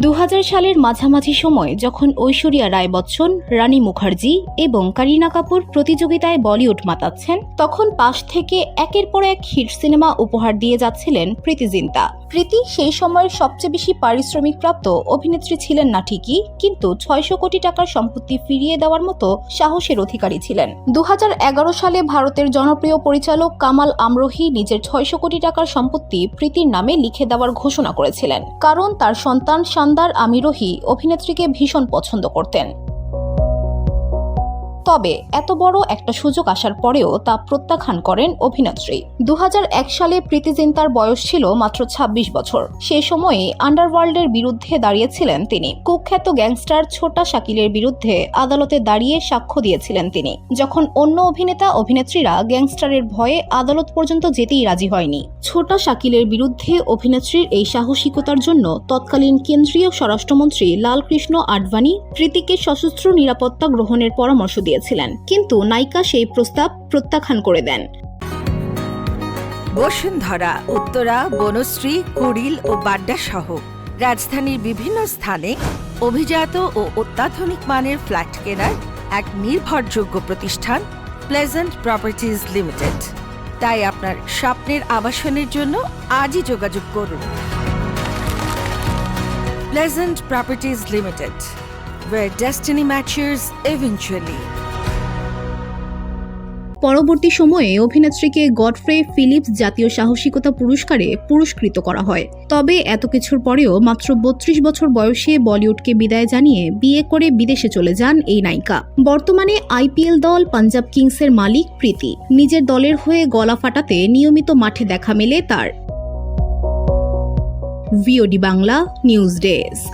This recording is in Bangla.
2000 সালের মাঝামাঝি সময় যখন ঐশ্বরিয়া রায় বচ্চন, রানী মুখার্জি এবং করিনা কাপুর প্রতিযোগিতায় বলিউড মাতাচ্ছেন, তখন পাশ থেকে একের পর এক হিট সিনেমা উপহার দিয়ে যাচ্ছিলেন প্রীতি জিন্তা। প্রীতি সেই সময়ের সবচেয়ে বেশি পারিশ্রমিকপ্রাপ্ত অভিনেত্রী ছিলেন না ঠিকই, কিন্তু 600 কোটি টাকার সম্পত্তি ফিরিয়ে দেওয়ার মতো সাহসের অধিকারী ছিলেন। 2011 সালে ভারতের জনপ্রিয় পরিচালক কামাল আমরোহী নিজের 600 কোটি টাকার সম্পত্তি প্রীতির নামে লিখে দেওয়ার ঘোষণা করেছিলেন, কারণ তার সন্তান শানদার আমিরোহী অভিনেত্রীকে ভীষণ পছন্দ করতেন। তবে এত বড় একটা সুযোগ আসার পরেও তা প্রত্যাখ্যান করেন অভিনেত্রী। 2001 সালে প্রীতি জিন্তার বয়স ছিল মাত্র 26 বছর। সে সময়ে আন্ডারওয়ার্ল্ডের বিরুদ্ধে দাঁড়িয়েছিলেন তিনি। কুখ্যাত গ্যাংস্টার ছোটা শাকিলের বিরুদ্ধে আদালতে দাঁড়িয়ে সাক্ষ্য দিয়েছিলেন তিনি, যখন অন্য অভিনেতা অভিনেত্রীরা গ্যাংস্টারের ভয়ে আদালত পর্যন্ত যেতেই রাজি হয়নি। ছোটা শাকিলের বিরুদ্ধে অভিনেত্রীর এই সাহসিকতার জন্য তৎকালীন কেন্দ্রীয় স্বরাষ্ট্রমন্ত্রী লালকৃষ্ণ আডবাণী প্রীতিকে সশস্ত্র নিরাপত্তা গ্রহণের পরামর্শ দিয়েছিলেন, কিন্তু নায়িকা সেই প্রস্তাব প্রত্যাখ্যান করে দেন। বসুন্ধরা, উত্তরা, বনশ্রী, কুড়িল ও বাড্ডা সহ রাজধানীর বিভিন্ন স্থানে অভিজাত ও অত্যাধুনিক মানের ফ্ল্যাট কেনার এক নির্ভরযোগ্য প্রতিষ্ঠান প্লেজেন্ট প্রপার্টিজ লিমিটেড। তাই আপনার স্বপ্নের আবাসনের জন্য আজই যোগাযোগ করুন। Pleasant properties limited, where destiny matches eventually. পরবর্তী সময়ে অভিনেত্রীকে গডফ্রে ফিলিপস জাতীয় সাহসিকতা পুরস্কারে পুরস্কৃত করা হয়। তবে এত কিছুর পরেও মাত্র 32 বছর বয়সে বলিউডকে বিদায় জানিয়ে বিয়ে করে বিদেশে চলে যান এই নায়িকা। বর্তমানে আইপিএল দল পাঞ্জাব কিংসের মালিক প্রীতি। নিজের দলের হয়ে গলা ফাটাতে নিয়মিত মাঠে দেখা মেলে তার। VOD Bangla news desk.